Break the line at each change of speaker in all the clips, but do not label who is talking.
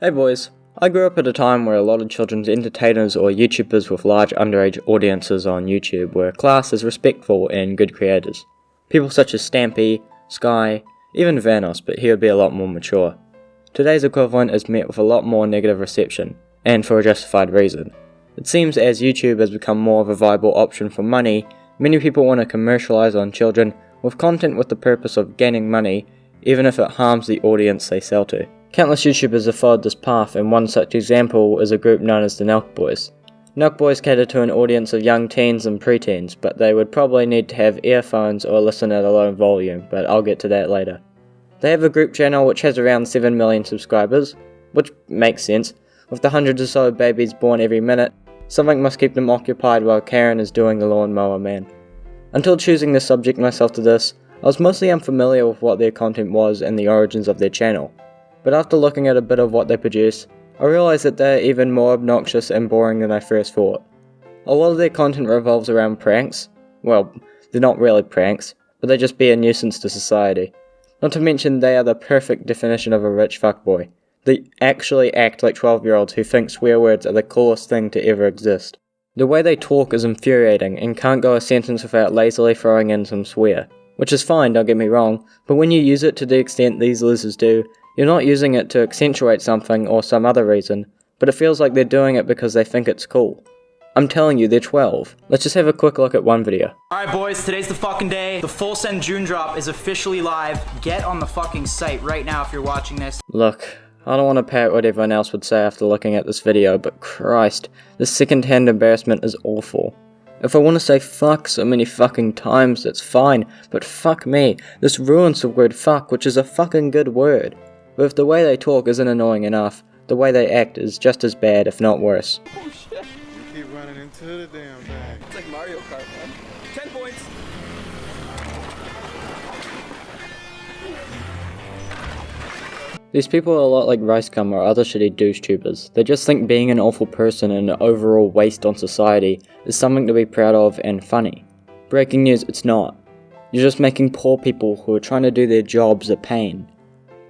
Hey boys, I grew up at a time where a lot of children's entertainers or YouTubers with large underage audiences on YouTube were classed as respectful and good creators. People such as Stampy, Sky, even Vanos, but he would be a lot more mature. Today's equivalent is met with a lot more negative reception, and for a justified reason. It seems as YouTube has become more of a viable option for money, many people want to commercialize on children with content with the purpose of gaining money, even if it harms the audience they sell to. Countless YouTubers have followed this path, and one such example is a group known as the Nelk Boys. Nelk Boys cater to an audience of young teens and preteens, but they would probably need to have earphones or listen at a low volume, but I'll get to that later. They have a group channel which has around 7 million subscribers, which makes sense. With the hundreds or so babies born every minute, something must keep them occupied while Karen is doing the lawnmower man. Until choosing to subject myself to this, I was mostly unfamiliar with what their content was and the origins of their channel. But after looking at a bit of what they produce, I realised that they're even more obnoxious and boring than I first thought. A lot of their content revolves around pranks. Well, they're not really pranks, but they just be a nuisance to society. Not to mention they are the perfect definition of a rich fuckboy. They actually act like 12-year-olds who think swear words are the coolest thing to ever exist. The way they talk is infuriating and can't go a sentence without lazily throwing in some swear. Which is fine, don't get me wrong, but when you use it to the extent these losers do, you're not using it to accentuate something or some other reason, but it feels like they're doing it because they think it's cool. I'm telling you, they're 12. Let's just have a quick look at one video.
Alright boys, today's the fucking day. The Full Send June drop is officially live. Get on the fucking site right now if you're watching this.
Look, I don't want to parrot what everyone else would say after looking at this video, but Christ, this second-hand embarrassment is awful. If I want to say fuck so many fucking times, that's fine, but fuck me, this ruins the word fuck, which is a fucking good word. But if the way they talk isn't annoying enough, the way they act is just as bad, if not worse.
Oh shit! You keep running into the damn thing.
It's like Mario Kart, man. 10 points!
These people are a lot like Ricegum or other shitty douche tubers. They just think being an awful person and an overall waste on society is something to be proud of and funny. Breaking news, it's not. You're just making poor people who are trying to do their jobs a pain.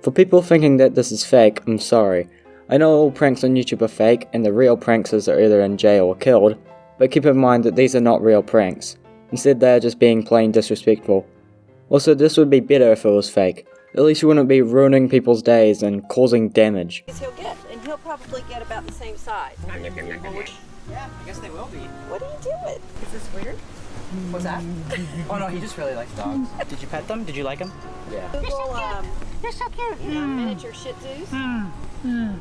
For people thinking that this is fake, I'm sorry. I know all pranks on YouTube are fake and the real pranksters are either in jail or killed, but keep in mind that these are not real pranks. Instead they are just being plain disrespectful. Also, this would be better if it was fake. At least you wouldn't be ruining people's days and causing damage.
He'll get, and he'll probably get about the same size.
Yeah, I guess they will be.
What are you doing? Is this weird?
What's that? Oh no, he just really likes dogs. Did you pet them? Did you like them? Yeah.
Little,
You're so cute.
miniature Shih Tzus.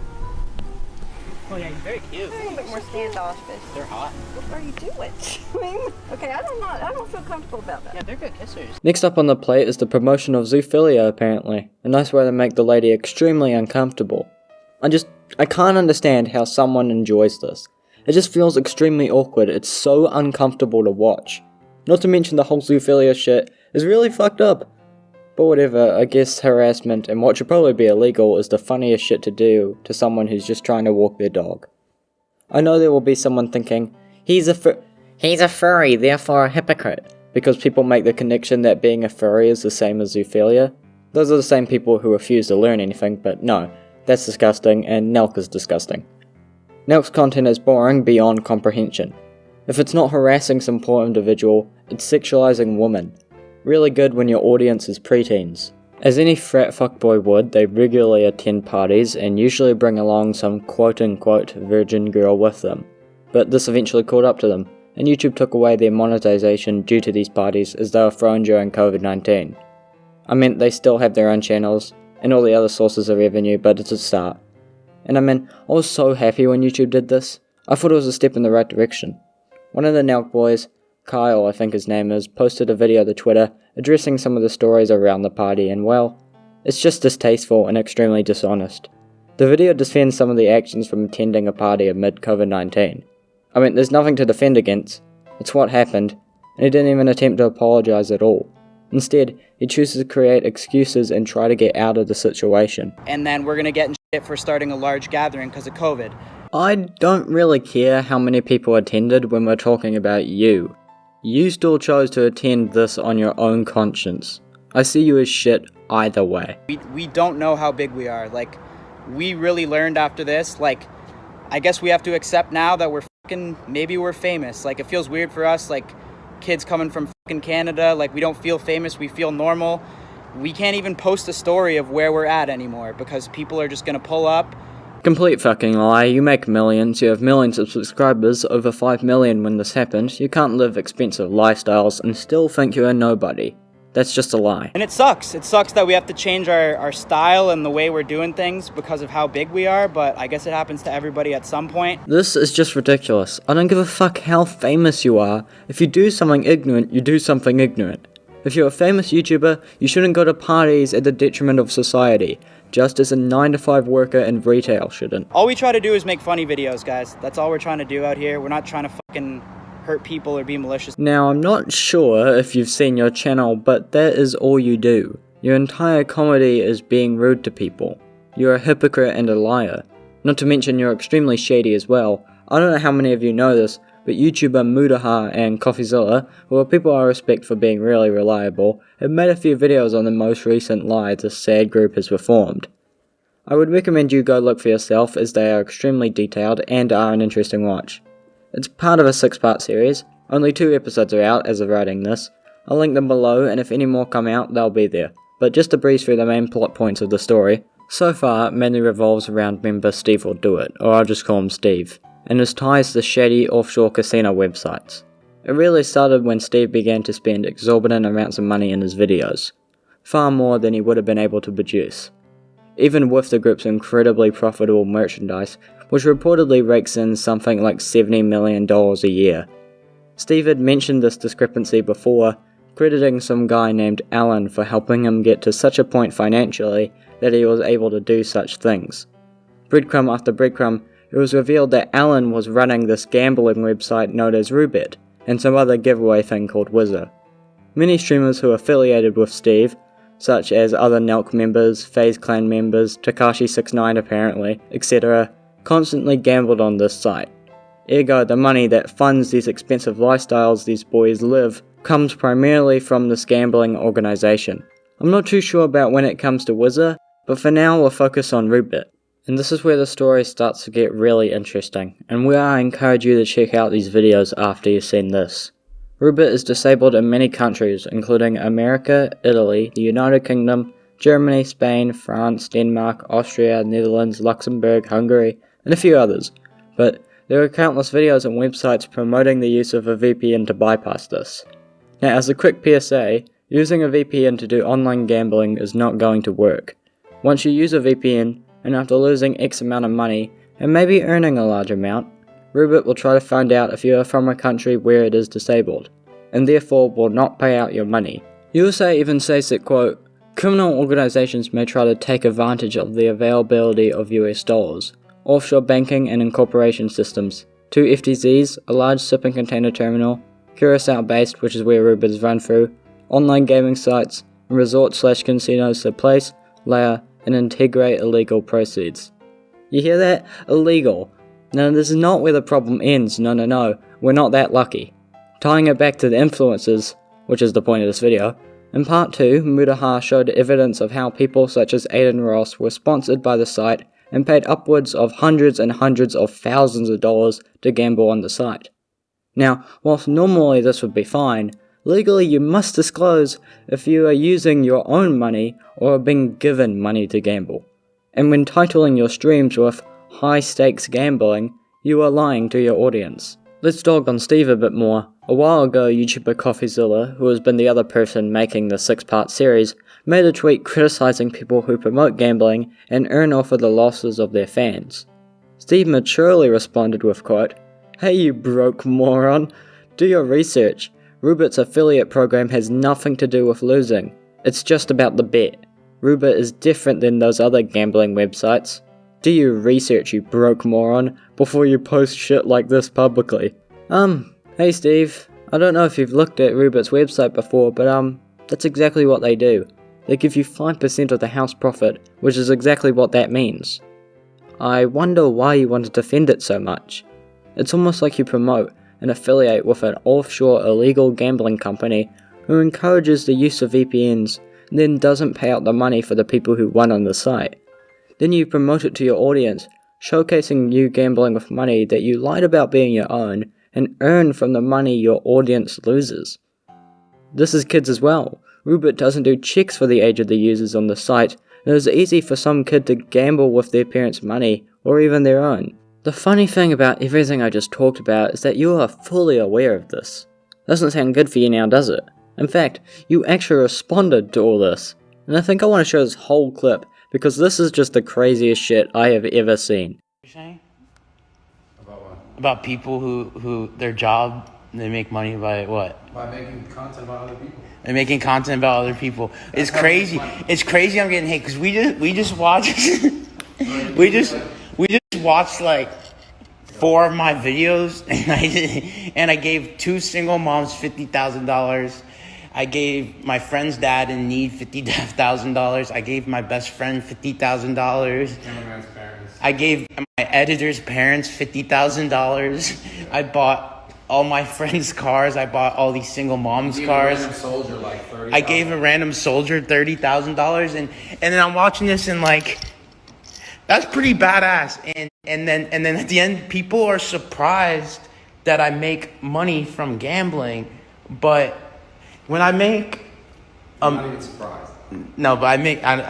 Oh yeah, he's very cute.
A little bit more standoffish.
They're hot.
What are you doing? I mean, okay, I don't feel comfortable about that.
Yeah, they're good kissers.
Next up on the plate is the promotion of zoophilia apparently. A nice way to make the lady extremely uncomfortable. I can't understand how someone enjoys this. It just feels extremely awkward, it's so uncomfortable to watch. Not to mention the whole zoophilia shit is really fucked up. But whatever, I guess harassment and what should probably be illegal is the funniest shit to do to someone who's just trying to walk their dog. I know there will be someone thinking, he's a furry, therefore a hypocrite, because people make the connection that being a furry is the same as zoophilia. Those are the same people who refuse to learn anything, but no, that's disgusting, and Nelk is disgusting. Nelk's content is boring beyond comprehension. If it's not harassing some poor individual, it's sexualizing women. Really good when your audience is preteens. As any frat fuckboy would, they regularly attend parties and usually bring along some quote-unquote virgin girl with them. But this eventually caught up to them, and YouTube took away their monetization due to these parties as they were thrown during COVID-19. I mean, they still have their own channels, and all the other sources of revenue, but it's a start. And I mean, I was so happy when YouTube did this. I thought it was a step in the right direction. One of the Nelk boys, Kyle I think his name is, posted a video to Twitter addressing some of the stories around the party and well, it's just distasteful and extremely dishonest. The video defends some of the actions from attending a party amid COVID-19. I mean, there's nothing to defend against, it's what happened, and he didn't even attempt to apologise at all. Instead, he chooses to create excuses and try to get out of the situation.
And then we're gonna get in shit for starting a large gathering because of COVID.
I don't really care how many people attended when we're talking about you. You still chose to attend this on your own conscience. I see you as shit either way.
We don't know how big we are. Like, we really learned after this, like, I guess we have to accept now that maybe we're famous. Like, it feels weird for us, like, kids coming from fucking Canada, like, we don't feel famous, we feel normal. We can't even post a story of where we're at anymore because people are just gonna pull up.
Complete fucking lie. You make millions, you have millions of subscribers, over 5 million when this happened. You can't live expensive lifestyles and still think you're a nobody. That's just a lie.
And it sucks. It sucks that we have to change our style and the way we're doing things because of how big we are, but I guess it happens to everybody at some point.
This is just ridiculous. I don't give a fuck how famous you are. If you do something ignorant, you do something ignorant. If you're a famous YouTuber, you shouldn't go to parties at the detriment of society, just as a 9-to-5 worker in retail shouldn't.
All we try to do is make funny videos, guys. That's all we're trying to do out here. We're not trying to fucking hurt people or be malicious.
Now, I'm not sure if you've seen your channel, but that is all you do. Your entire comedy is being rude to people. You're a hypocrite and a liar. Not to mention you're extremely shady as well. I don't know how many of you know this, but YouTuber Mudaha and Clappedseal, who are people I respect for being really reliable, have made a few videos on the most recent lie this sad group has performed. I would recommend you go look for yourself as they are extremely detailed and are an interesting watch. It's part of a 6-part series, only 2 episodes are out as of writing this. I'll link them below and if any more come out they'll be there, but just to breeze through the main plot points of the story, so far it mainly revolves around member Steve will do it, or I'll just call him Steve, and his ties to shady offshore casino websites. It really started when Steve began to spend exorbitant amounts of money in his videos, far more than he would have been able to produce. Even with the group's incredibly profitable merchandise, which reportedly rakes in something like $70 million a year. Steve had mentioned this discrepancy before, crediting some guy named Alan for helping him get to such a point financially that he was able to do such things. Breadcrumb after breadcrumb, it was revealed that Alan was running this gambling website known as Rubet, and some other giveaway thing called Wizza. Many streamers who are affiliated with Steve, such as other Nelk members, FaZe Clan members, Takashi69 apparently, etc., constantly gambled on this site. Ergo, the money that funds these expensive lifestyles these boys live comes primarily from this gambling organization. I'm not too sure about when it comes to Wizza, but for now we'll focus on Rubet. And this is where the story starts to get really interesting, and where I encourage you to check out these videos after you've seen this. Rubet is disabled in many countries, including America, Italy, the United Kingdom, Germany, Spain, France, Denmark, Austria, Netherlands, Luxembourg, Hungary, and a few others, but there are countless videos and websites promoting the use of a VPN to bypass this. Now, as a quick PSA, using a VPN to do online gambling is not going to work. Once you use a VPN, and after losing X amount of money, and maybe earning a large amount, Rubet will try to find out if you are from a country where it is disabled, and therefore will not pay out your money. USA even says that, quote, criminal organizations may try to take advantage of the availability of US dollars, offshore banking and incorporation systems, 2 FTZs, a large shipping container terminal, Curacao based, which is where Rubet is run through, online gaming sites, and resort/casinos to place, layer, and integrate illegal proceeds. You hear that? Illegal. Now this is not where the problem ends, no, we're not that lucky. Tying it back to the influencers, which is the point of this video, in part 2, Mudaha showed evidence of how people such as Aiden Ross were sponsored by the site and paid upwards of hundreds and hundreds of thousands of dollars to gamble on the site. Now, whilst normally this would be fine, legally you must disclose if you are using your own money or are being given money to gamble. And when titling your streams with high stakes gambling, you are lying to your audience. Let's dog on Steve a bit more. A while ago, YouTuber Clappedseal, who has been the other person making the 6-part series, made a tweet criticizing people who promote gambling and earn off of the losses of their fans. Steve maturely responded with, quote, "Hey you broke moron, do your research. Rubet's affiliate program has nothing to do with losing. It's just about the bet. Rubet is different than those other gambling websites. Do your research, you broke moron, before you post shit like this publicly." Hey Steve, I don't know if you've looked at Rubet's website before, but that's exactly what they do. They give you 5% of the house profit, which is exactly what that means. I wonder why you want to defend it so much. It's almost like you promote and affiliate with an offshore illegal gambling company who encourages the use of VPNs and then doesn't pay out the money for the people who won on the site. Then you promote it to your audience, showcasing you gambling with money that you lied about being your own, and earn from the money your audience loses. This is kids as well. Rubit doesn't do checks for the age of the users on the site, and it is easy for some kid to gamble with their parents' money, or even their own. The funny thing about everything I just talked about is that you are fully aware of this. Doesn't sound good for you now, does it? In fact, you actually responded to all this. And I think I want to show this whole clip, because this is just the craziest shit I have ever seen.
You're saying?
About what?
About people who their job, they make money by what?
By making content about other people.
They're making content about other people. It's crazy. It's crazy I'm getting hate because we just watched we just watched like 4 of my videos and I gave 2 single moms $50,000. I gave my friend's dad in need $50,000. I gave my best friend $50,000.
Cameraman's parents.
I gave my editor's parents $50,000. I bought all my friends' cars. I bought all these single moms' cars.
Soldier like $30,000.
I gave a random soldier $30,000, and then I'm watching this and like, that's pretty badass. And then at the end, people are surprised that I make money from gambling, but when I make
I'm not even surprised.
no, but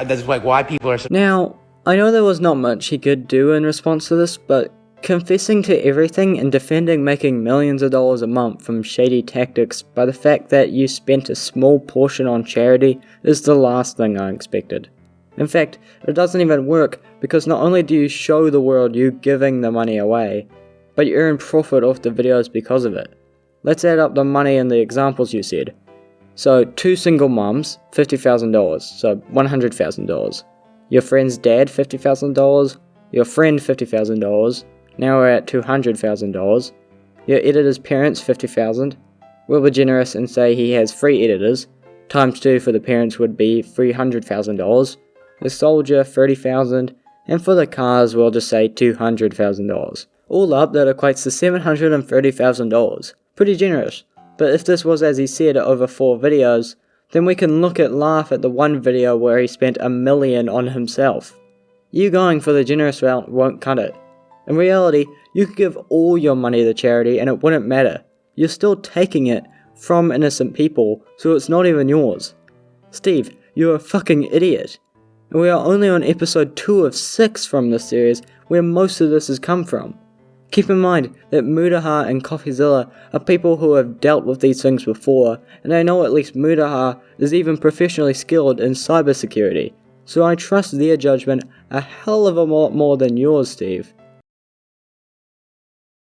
that's like why people are surprised.
Now, I know there was not much he could do in response to this, but confessing to everything and defending making millions of dollars a month from shady tactics by the fact that you spent a small portion on charity is the last thing I expected. In fact, it doesn't even work because not only do you show the world you giving the money away, but you earn profit off the videos because of it. Let's add up the money in the examples you said. So 2 single mums, $50,000, so $100,000. Your friend's dad, $50,000. Your friend, $50,000. Now we're at $200,000. Your editor's parents, $50,000. We'll be generous and say he has 3 editors. Times 2 for the parents would be $300,000. The soldier, $30,000. And for the cars, we'll just say $200,000. All up, that equates to $730,000. Pretty generous. But if this was as he said over 4 videos, then we can laugh at the one video where he spent $1 million on himself. You going for the generous route won't cut it. In reality, you could give all your money to charity and it wouldn't matter. You're still taking it from innocent people, so it's not even yours. Steve, you're a fucking idiot. And we are only on episode 2 of 6 from this series, where most of this has come from. Keep in mind that Mudaha and Coffeezilla are people who have dealt with these things before, and I know at least Mudaha is even professionally skilled in cybersecurity, so I trust their judgment a hell of a lot more than yours, Steve.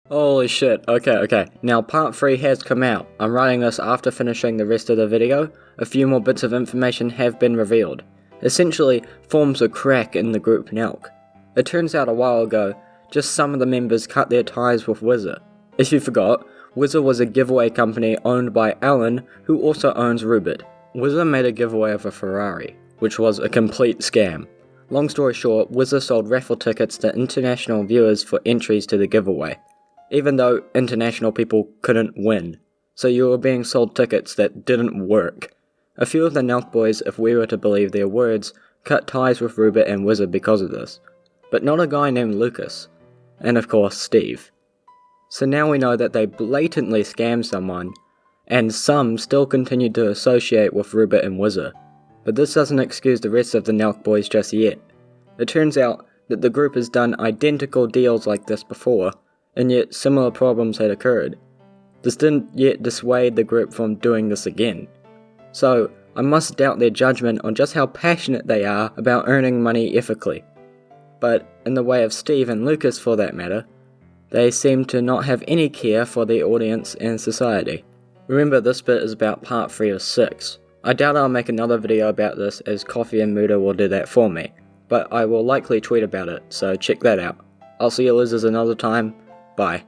Holy shit, okay, now part 3 has come out. I'm writing this after finishing the rest of the video. A few more bits of information have been revealed. Essentially, forms a crack in the group Nelk. It turns out a while ago, just some of the members cut their ties with Wizza. If you forgot, Wizza was a giveaway company owned by Alan, who also owns Rubit. Wizza made a giveaway of a Ferrari, which was a complete scam. Long story short, Wizza sold raffle tickets to international viewers for entries to the giveaway, even though international people couldn't win. So you were being sold tickets that didn't work. A few of the Nelk boys, if we were to believe their words, cut ties with Rubit and Wizza because of this. But not a guy named Lucas. And of course, Steve. So now we know that they blatantly scammed someone, and some still continued to associate with Rubit and Wizza. But this doesn't excuse the rest of the Nelk boys just yet. It turns out that the group has done identical deals like this before, and yet similar problems had occurred. This didn't yet dissuade the group from doing this again. So, I must doubt their judgment on just how passionate they are about earning money ethically. But, in the way of Steve and Lucas for that matter, they seem to not have any care for their audience and society. Remember, this bit is about part 3 of 6. I doubt I'll make another video about this, as Coffee and Muda will do that for me, but I will likely tweet about it, so check that out. I'll see you losers another time. Bye.